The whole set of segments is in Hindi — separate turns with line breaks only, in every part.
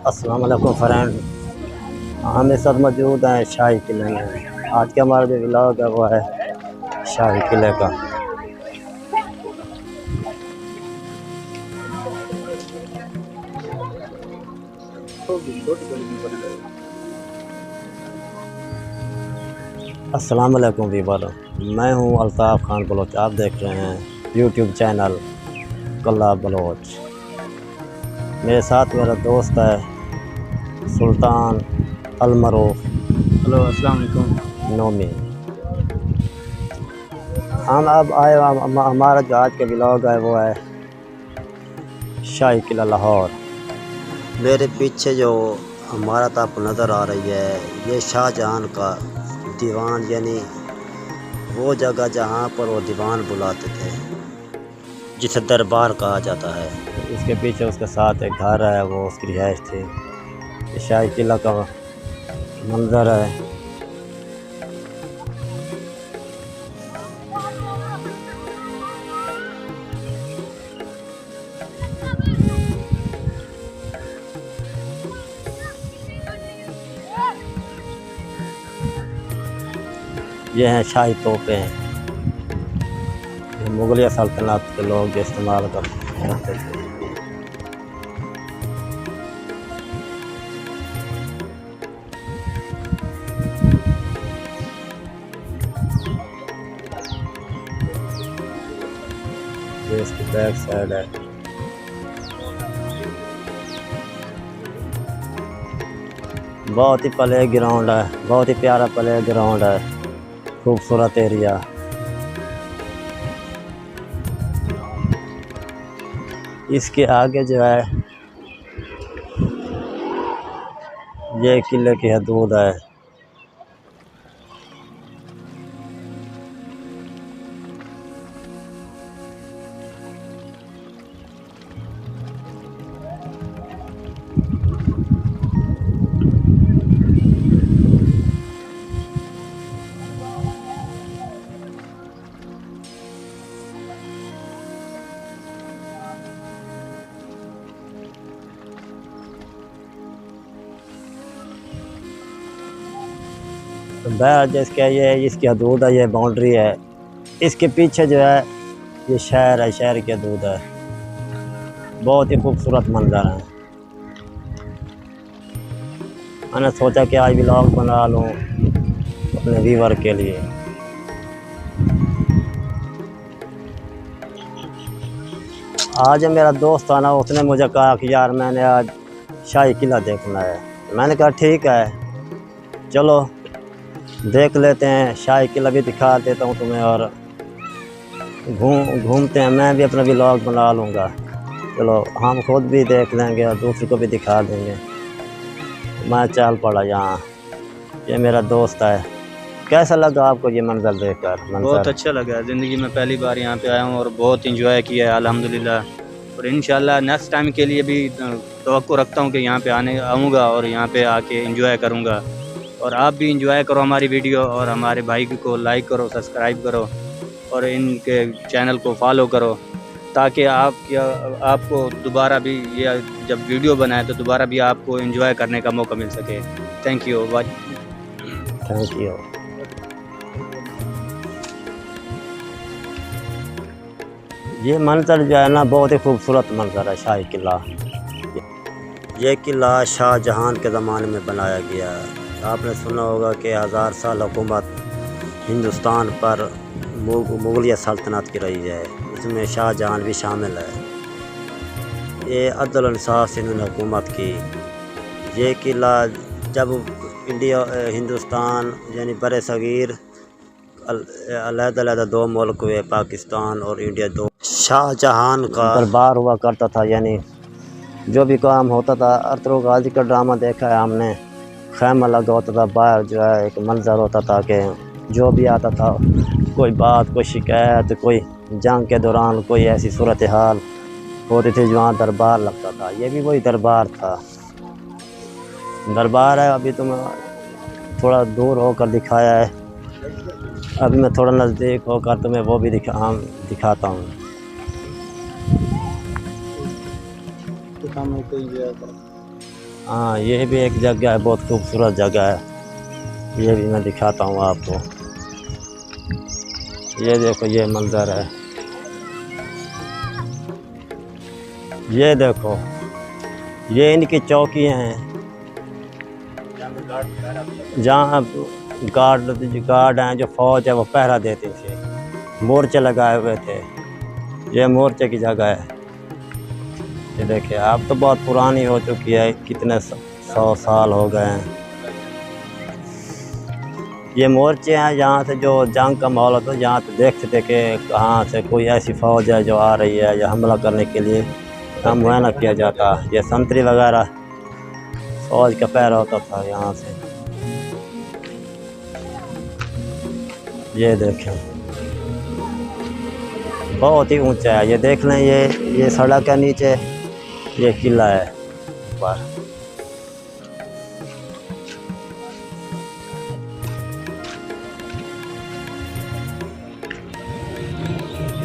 अस्सलाम वालेकुम फ्रेंड, हम इस वक्त मौजूद हैं शाही किले में। आज का हमारा जो व्लॉग है वो है शाही किले का। अस्सलाम वालेकुम वीवर, मैं हूं अल्ताफ़ खान बलोच। आप देख रहे हैं यूट्यूब चैनल कल्ला बलोच। मेरे साथ मेरा दोस्त है सुल्तान अलमरूफ।
हेलो अस्सलाम वालेकुम।
नोमी। हम अब आए, हमारा जो आज का व्लॉग है वो है शाही किला लाहौर। मेरे पीछे जो इमारत आपको नज़र आ रही है ये शाहजहां का दीवान, यानी वो जगह जहाँ पर वो दीवान बुलाते थे, जिसे दरबार कहा जाता है। इसके पीछे उसके साथ एक घर है, वो उसकी रिहाइश थी। ये शाही किला का मंजर है। ये हैं शाही तोपें, मुगलिया सल्तनत के लोग जो इस्तेमाल करते थे। ये इसकी बैक साइड है। बहुत ही प्ले ग्राउंड है, बहुत ही प्यारा प्ले ग्राउंड है, खूबसूरत एरिया। इसके आगे जो है ये किले की हदूद है। बहर जिसका ये इसकी हदूद है, ये बाउंड्री है। इसके पीछे जो है ये शहर है, शहर की हदूद है। बहुत ही खूबसूरत मंजर है। मैंने सोचा कि आज व्लॉग बना लूँ अपने व्यूअर के लिए। आज मेरा दोस्त था ना, उसने मुझे कहा कि यार मैंने आज शाही किला देखना है। मैंने कहा ठीक है चलो देख लेते हैं, शाही किला भी दिखा देता हूँ तुम्हें और घूमते हैं। मैं भी अपना व्लॉग बना लूँगा। चलो हम खुद भी देख लेंगे और दूसरे को भी दिखा देंगे। मैं चल पड़ा यहाँ। ये मेरा दोस्त है। कैसा लगा आपको ये मंजर देखकर?
बहुत अच्छा लगा, ज़िंदगी में पहली बार यहाँ पे आया हूँ और बहुत इंजॉय किया है अल्हम्दुलिल्लाह। और इंशाल्लाह नेक्स्ट टाइम के लिए भी तवक्को रखता हूँ कि यहाँ पे आऊँगा और यहाँ पे आके इंजॉय करूँगा। और आप भी इंजॉय करो हमारी वीडियो, और हमारे भाई को लाइक करो, सब्सक्राइब करो और इनके चैनल को फॉलो करो, ताकि आपको दोबारा भी ये जब वीडियो बनाए तो दोबारा भी आपको इंजॉय करने का मौका मिल सके। Thank you.
Thank you. ये मंजर जो है ना बहुत ही खूबसूरत मंजर है शाही किला। ये किला शाहजहां के ज़माने में बनाया गया है। आपने सुना होगा कि 1000 साल हुकूमत हिंदुस्तान पर मुगलिया सल्तनत की रही है, इसमें शाहजहां भी शामिल है। ये अदल और इंसाफ से इन्होंने हुकूमत की। ये किला जब हिंदुस्तान यानी बर सग़ीर अलग-अलग 2 मुल्क हुए, पाकिस्तान और इंडिया, 2 शाहजहां का दरबार हुआ करता था। यानी जो भी काम होता था, अरतुगरुल गाजी का ड्रामा देखा है हमने। खैमा लगा होता था बाहर, जो है एक मंजर होता था कि जो भी आता था, कोई बात, कोई शिकायत, कोई जंग के दौरान कोई ऐसी सूरत हाल होती थी जहाँ दरबार लगता था। ये भी वही दरबार था। दरबार है, अभी तुम थोड़ा दूर होकर दिखाया है, अभी मैं थोड़ा नज़दीक होकर तुम्हें वो भी दिखाता हूँ। हाँ, ये भी एक जगह है, बहुत खूबसूरत जगह है। ये भी मैं दिखाता हूँ आपको। ये देखो, ये मंज़र है। ये देखो, ये इनकी चौकियाँ हैं जहाँ गार्ड हैं, जो फौज है वो पहरा देती थी, मोर्चे लगाए हुए थे। ये मोर्चे की जगह है। ये देखिए, अब तो बहुत पुरानी हो चुकी है, कितने 100 साल हो गए हैं। ये मोर्चे हैं जहाँ से जो जंग का माहौल होता है, जहाँ से देखते थे कि कहाँ से कोई ऐसी फ़ौज है जो आ रही है या हमला करने के लिए काम मुआयना किया जाता। ये संतरी वगैरह फ़ौज का पहरा होता था यहाँ से। ये देखें, बहुत ही ऊंचा है। ये देख लें, ये सड़क के नीचे ये किला है ऊपर।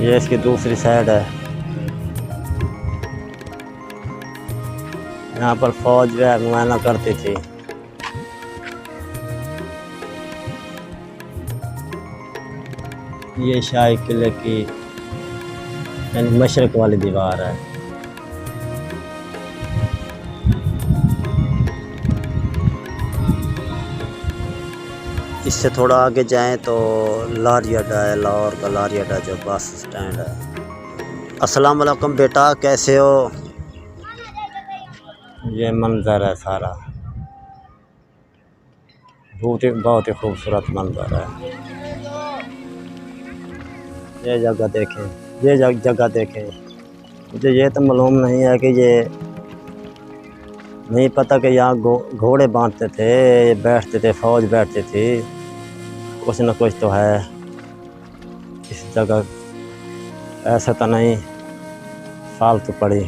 ये इसकी दूसरी साइड है। यहाँ पर फौज जो है मुआयना करती थी। ये शाही किले की यानी मशरक़ वाली दीवार है। इससे थोड़ा आगे जाएं तो लारी अड्डा है, लाहौर का लारी अड्डा जो बस स्टैंड है। अस्सलाम वालेकुम बेटा, कैसे हो? ये मंज़र है सारा, बहुत ही खूबसूरत मंज़र है। ये जगह देखें, ये जगह देखें। मुझे ये तो मालूम नहीं है कि ये नहीं पता कि यहाँ घोड़े बांधते थे, बैठते थे, फौज बैठती थी। कुछ न कुछ तो है इस जगह, ऐसा तो नहीं फालतू पड़ी।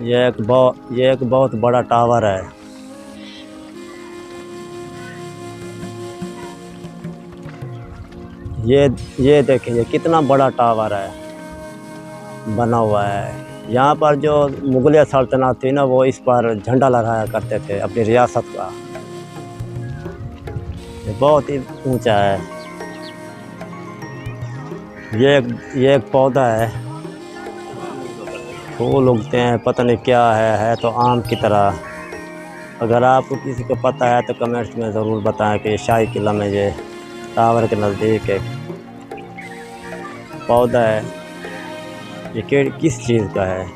ये एक बहुत बड़ा टावर है। ये देखिए, ये कितना बड़ा टावर है बना हुआ है। यहाँ पर जो मुगलिया सल्तनत थी ना, वो इस पर झंडा लहराया करते थे अपनी रियासत का। ये बहुत ही ऊंचा है। ये एक पौधा है, फूल उगते हैं, पता नहीं क्या है तो आम की तरह। अगर आपको किसी को पता है तो कमेंट्स में ज़रूर बताएं कि शाही किला में ये टावर के नज़दीक एक पौधा है। ये किस चीज़ का है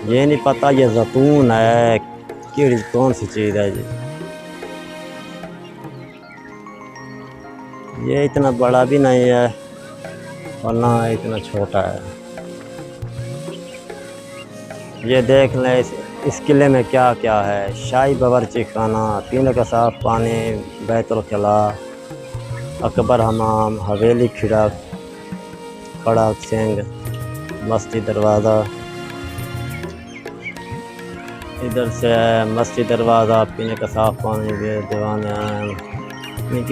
ये नहीं पता। ये जैतून है कि कौन सी चीज़ है ये इतना बड़ा भी नहीं है और ना इतना छोटा है। ये देख लें इस किले में क्या क्या है। शाही बावर्ची खाना, पीने का साफ़ पानी, बैतुल खला, अकबर हमाम, हवेली खिड़क, खड़क सिंह, मस्जिद दरवाज़ा। इधर से है मस्जिद दरवाज़ा, पीने का साफ़ पानी भी, दीवान है,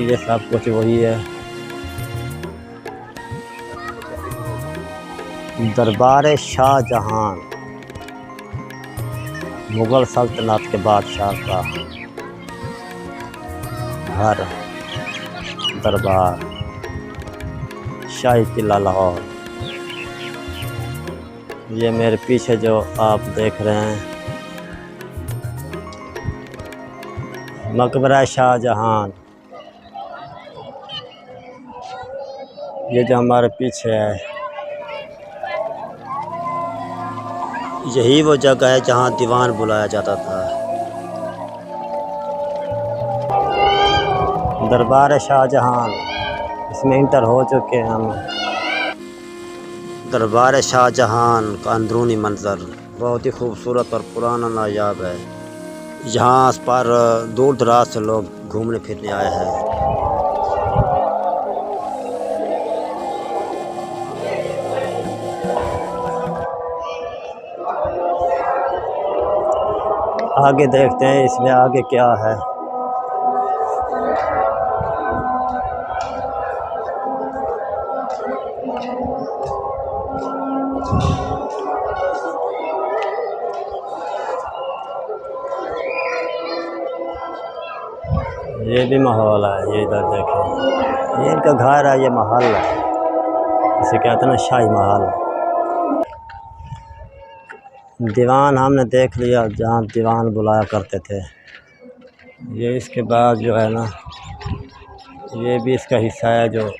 ये सब कुछ वही है। दरबार शाहजहां, मुग़ल सल्तनत के बादशाह का घर, दरबार, शाही किला लाहौर। ये मेरे पीछे जो आप देख रहे हैं मकबरा शाहजहां। ये जो हमारे पीछे है, यही वो जगह है जहाँ दीवान बुलाया जाता था। दरबार शाहजहां, इसमें इंटर हो चुके हैं हम। दरबार शाहजहां का अंदरूनी मंज़र बहुत ही खूबसूरत और पुराना नायाब है। यहाँ आस पार दूर दराज से लोग घूमने फिरने आए हैं। आगे देखते हैं इसमें आगे क्या है। ये भी माहौल है, ये इधर देखें, ये इनका घर है, ये महल है, इसे कहते हैं ना शाही महल। दीवान हमने देख लिया, जहाँ दीवान बुलाया करते थे। ये इसके बाद जो है ना, ये भी इसका हिस्सा है। जो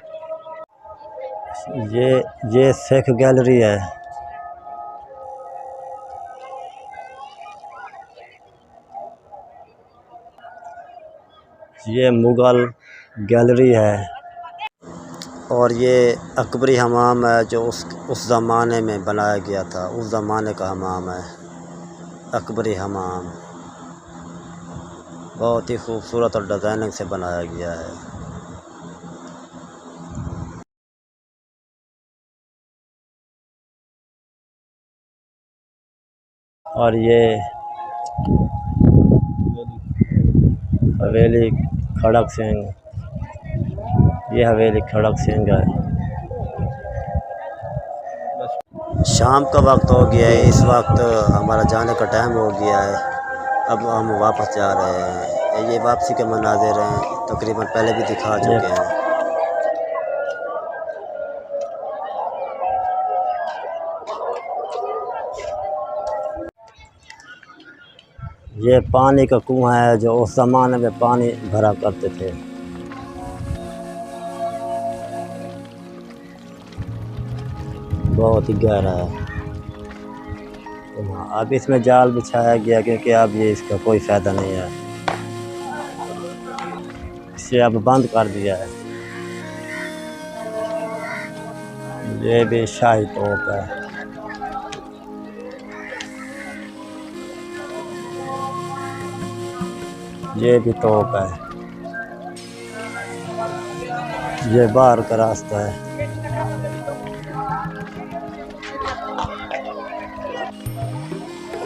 ये शेख गैलरी है। ये मुग़ल गैलरी है। और ये अकबरी हमाम है, जो उस ज़माने में बनाया गया था, उस ज़माने का हमाम है अकबरी हमाम। बहुत ही खूबसूरत और डिज़ाइनिंग से बनाया गया है। और ये हवेली खड़क सिंह, ये हवेली खड़क सिंह है। शाम का वक्त हो गया है, इस वक्त हमारा जाने का टाइम हो गया है। अब हम वापस जा रहे हैं। ये वापसी के मनाज़िर हैं, तकरीबन पहले भी दिखा चुके हैं। ये पानी का कुआं है, जो उस ज़माने में पानी भरा करते थे। बहुत ही गहरा है। अब इसमें जाल बिछाया गया, क्योंकि अब ये इसका कोई फ़ायदा नहीं है, इसे अब बंद कर दिया है। ये भी शाही तोप है। ये भी तोप है। ये बाहर का रास्ता है।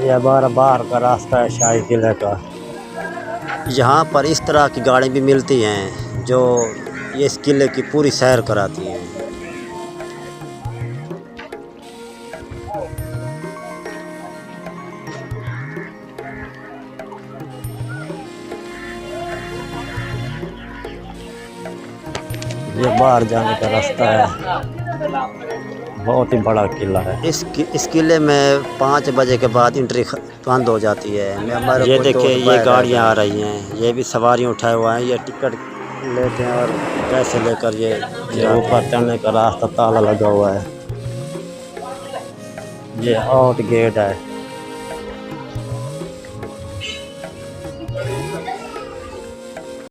यह बाहर का रास्ता है शाही किले का। यहाँ पर इस तरह की गाड़ी भी मिलती हैं, जो ये इस किले की पूरी सैर कराती हैं। ये बाहर जाने का रास्ता है। बहुत ही बड़ा किला है। इस किले में 5 बजे के बाद एंट्री बंद हो जाती है। ये देखिए, ये गाड़ियाँ आ रही हैं, ये भी सवारी उठाए हुए हैं। ये टिकट लेते हैं और पैसे लेकर ये ऊपर चढ़ने का रास्ता ताला लगा हुआ है। ये आउट गेट है।